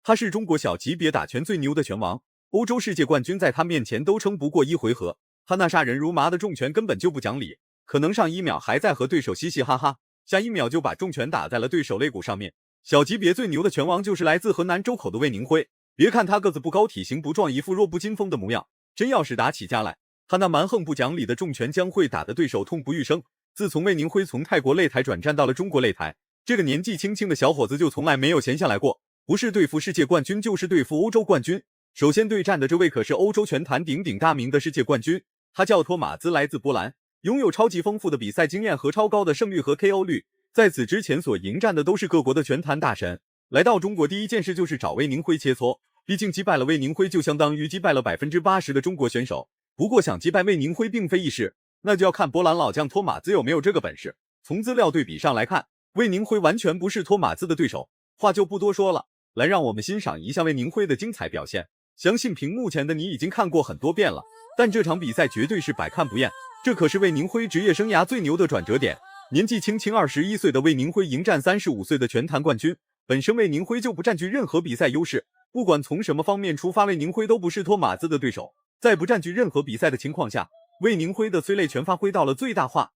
他是中国小级别打拳最牛的拳王，欧洲世界冠军在他面前都撑不过一回合。他那杀人如麻的重拳根本就不讲理，可能上一秒还在和对手嘻嘻哈哈，下一秒就把重拳打在了对手肋骨上面。小级别最牛的拳王就是来自河南周口的魏宁辉，别看他个子不高，体型不壮，一副弱不禁风的模样，真要是打起架来，他那蛮横不讲理的重拳将会打得对手痛不欲生。自从魏宁辉从泰国擂台转战到了中国擂台，这个年纪轻轻的小伙子就从来没有闲下来过，不是对付世界冠军就是对付欧洲冠军。首先对战的这位可是欧洲拳坛鼎鼎大名的世界冠军，他叫托马兹，来自波兰，拥有超级丰富的比赛经验和超高的胜率和 KO 率。在此之前所迎战的都是各国的拳坛大神，来到中国第一件事就是找魏宁辉切磋，毕竟击败了魏宁辉就相当于击败了 80% 的中国选手。不过想击败魏宁辉并非易事，那就要看波兰老将托马兹有没有这个本事。从资料对比上来看，魏宁辉完全不是托马兹的对手，话就不多说了，来让我们欣赏一下魏宁辉的精彩表现。相信屏幕前的你已经看过很多遍了，但这场比赛绝对是百看不厌，这可是魏宁辉职业生涯最牛的转折点。年纪轻轻21岁的魏宁辉迎战35岁的拳坛冠军，本身魏宁辉就不占据任何比赛优势，不管从什么方面出发，魏宁辉都不是托马兹的对手。在不占据任何比赛的情况下，魏宁辉的催泪拳发挥到了最大化。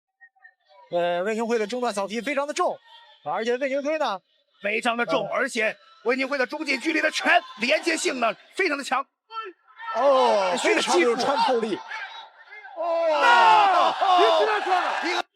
魏宁辉的中段扫踢非常的重，而且魏宁辉呢非常的重，而且魏宁辉的中近距离的拳连接性呢非常的强。非常有穿透力。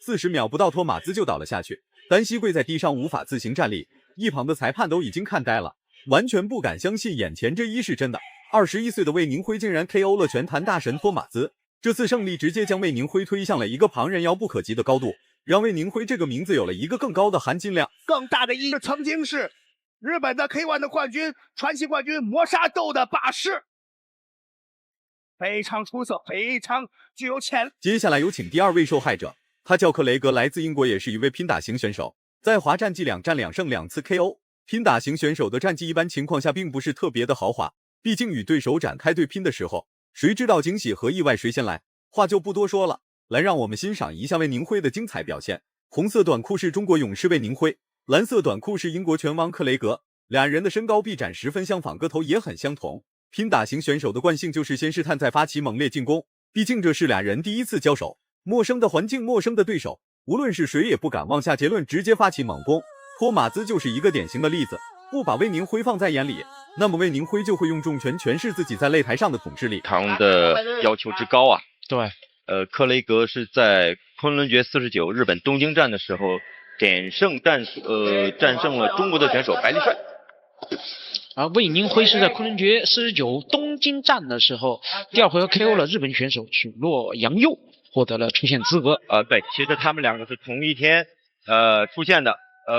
40秒不到，托马兹就倒了下去，单膝跪在地上无法自行站立，一旁的裁判都已经看呆了，完全不敢相信眼前这一是真的。21岁的魏宁辉竟然 KO 了拳坛大神托马兹，这次胜利直接将魏宁辉推向了一个旁人遥不可及的高度，让魏宁辉这个名字有了一个更高的含金量。更大的意义，曾经是日本的 K1 的冠军、传奇冠军磨砂豆的把式，非常出色，非常具有潜力。接下来有请第二位受害者，他叫克雷格，来自英国，也是一位拼打型选手，在华战绩2战2胜2次 KO。拼打型选手的战绩一般情况下并不是特别的豪华，毕竟与对手展开对拼的时候，谁知道惊喜和意外谁先来？话就不多说了，来让我们欣赏一下魏宁辉的精彩表现。红色短裤是中国勇士魏宁辉，蓝色短裤是英国拳王克雷格，两人的身高臂展十分相仿，个头也很相同。拼打型选手的惯性就是先试探再发起猛烈进攻，毕竟这是俩人第一次交手，陌生的环境，陌生的对手，无论是谁也不敢妄下结论，直接发起猛攻。托马兹就是一个典型的例子，不把魏宁辉放在眼里，那么魏宁辉就会用重拳诠释自己在擂台上的统治力。堂的要求之高啊！对，克雷格是在昆仑决49日本东京站的时候点胜战胜了中国的选手白立帅。而魏宁辉是在昆仑决49东京站的时候，第二回合 KO 了日本选手许诺杨佑，获得了出线资格。对，其实他们两个是同一天出现的。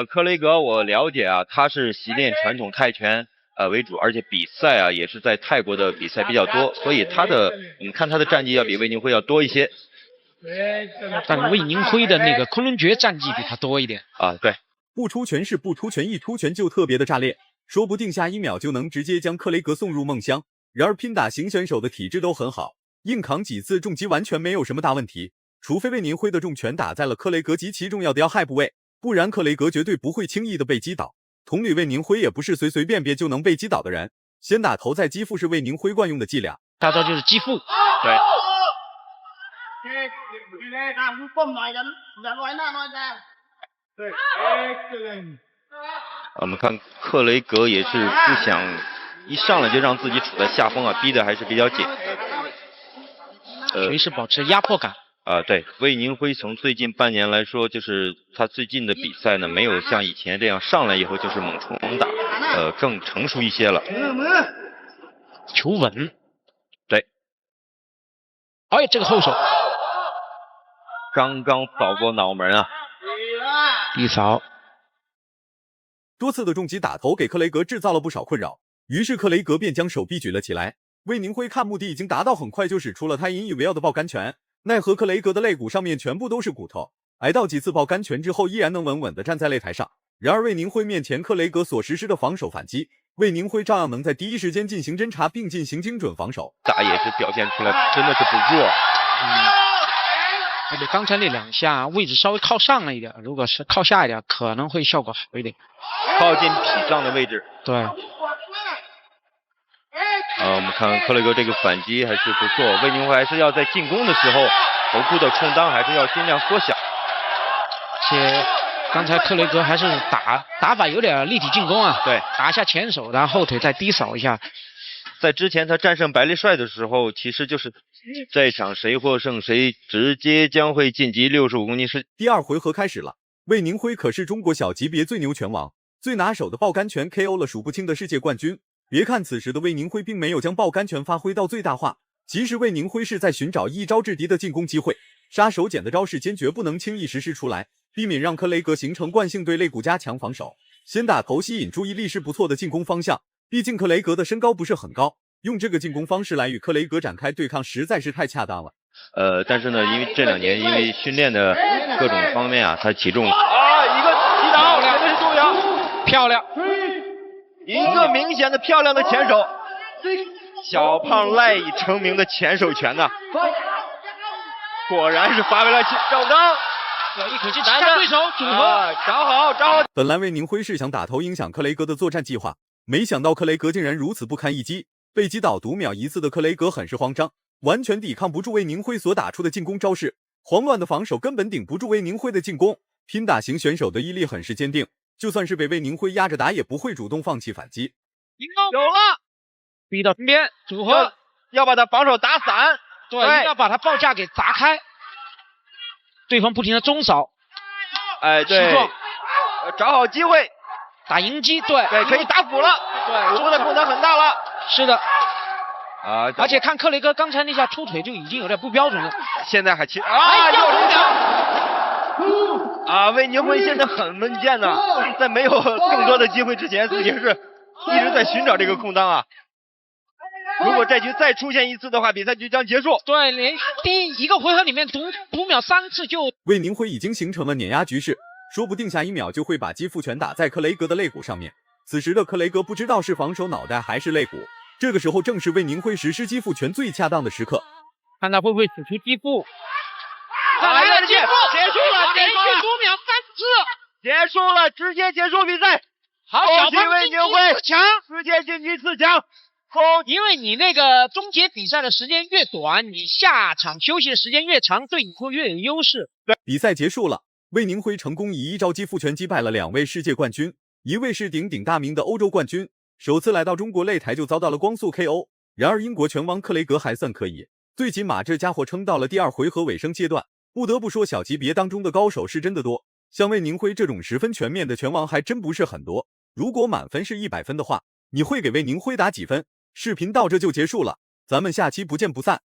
克雷格我了解啊，他是习练传统泰拳为主，而且比赛啊也是在泰国的比赛比较多，所以他的看他的战绩要比魏宁辉要多一些。但魏宁辉的那个昆仑决战绩比他多一点啊，对，不出拳是不出拳，一出拳就特别的炸裂，说不定下一秒就能直接将克雷格送入梦乡。然而拼打型选手的体质都很好，硬扛几次重击完全没有什么大问题，除非魏宁辉的重拳打在了克雷格极其重要的要害部位，不然克雷格绝对不会轻易的被击倒。同理，魏宁辉也不是随随便便就能被击倒的人，先打头再击腹是魏宁辉惯用的伎俩，大招就是击腹。对。我们看克雷格也是不想一上来就让自己处在下风啊，逼得还是比较紧。随时保持压迫感。对，魏宁辉从最近半年来说，就是他最近的比赛呢，没有像以前这样上来以后就是猛冲猛打，更成熟一些了。求稳。对。哎，这个后手刚刚扫过脑门啊！一扫。多次的重击打头给克雷格制造了不少困扰，于是克雷格便将手臂举了起来。魏宁辉看目的已经达到，很快就使出了他引以为傲的爆杆拳，奈何克雷格的肋骨上面全部都是骨头，挨到几次爆杆拳之后，依然能稳稳地站在擂台上。然而魏宁辉面前克雷格所实施的防守反击，魏宁辉照样能在第一时间进行侦查并进行精准防守，打也是表现出来真的是不弱。而且刚才那两下位置稍微靠上了一点，如果是靠下一点可能会效果好一点，靠近体上的位置。对。我们看克雷格这个反击还是不错，魏宁辉还是要在进攻的时候头部的空当还是要尽量缩小。且刚才克雷格还是打法有点立体进攻啊，对，打一下前手，然后后腿再低扫一下。在之前他战胜白利帅的时候，其实就是这场谁获胜谁直接将会晋级65公斤世。第二回合开始了，魏宁辉可是中国小级别最牛拳王，最拿手的爆杆拳 KO 了数不清的世界冠军。别看此时的魏宁辉并没有将爆杆拳发挥到最大化，其实魏宁辉是在寻找一招制敌的进攻机会，杀手锏的招式坚决不能轻易实施出来，避免让克雷格形成惯性对肋骨加强防守。先打头吸引注意力是不错的进攻方向，毕竟克雷格的身高不是很高，用这个进攻方式来与克雷格展开对抗实在是太恰当了。但是呢，因为这2年因为训练的各种方面啊，他体重一个击倒，真的是重要，漂亮，一个明显的漂亮的前手，小胖赖以成名的前手拳呐，果然是发挥了正当。一口气拿下对手组合，找好。本来魏宁辉是想打头影响克雷格的作战计划，没想到克雷格竟然如此不堪一击，被击倒读秒一次的克雷格很是慌张，完全抵抗不住魏宁辉所打出的进攻招式，慌乱的防守根本顶不住魏宁辉的进攻。拼打型选手的毅力很是坚定，就算是被魏宁辉压着打，也不会主动放弃反击。有了，逼到身边组合，要把他防守打散，对，一定要把他报价给砸开。对方不停的中扫，对，找好机会，打迎击，对，可以打补了，对，出的空档很大了，是的，而且看克雷格刚才那下出腿就已经有点不标准了，现在还又魏宁辉现在很稳健的，在没有更多的机会之前，自己是一直在寻找这个空当啊。如果这局再出现一次的话，比赛就将结束。对，连第一个回合里面读秒3次就。魏宁辉已经形成了碾压局势，说不定下1秒就会把击负拳打在克雷格的肋骨上面。此时的克雷格不知道是防守脑袋还是肋骨，这个时候正是魏宁辉实施击负拳最恰当的时刻。看他会不会使出击负？来了，击负，结束了，连续读秒3次，结束了，直接结束比赛。好，小胖魏宁辉强，直接晋级4强。因为你那个终结比赛的时间越短，你下场休息的时间越长，对你会越有优势。比赛结束了，魏宁辉成功以一招击负拳击败了2位世界冠军，一位是鼎鼎大名的欧洲冠军，首次来到中国擂台就遭到了光速 KO。然而英国拳王克雷格还算可以，最起码这家伙撑到了第2回合尾声阶段。不得不说，小级别当中的高手是真的多，像魏宁辉这种10分全面的拳王还真不是很多。如果满分是100分的话，你会给魏宁辉打几分？视频到这就结束了，咱们下期不见不散。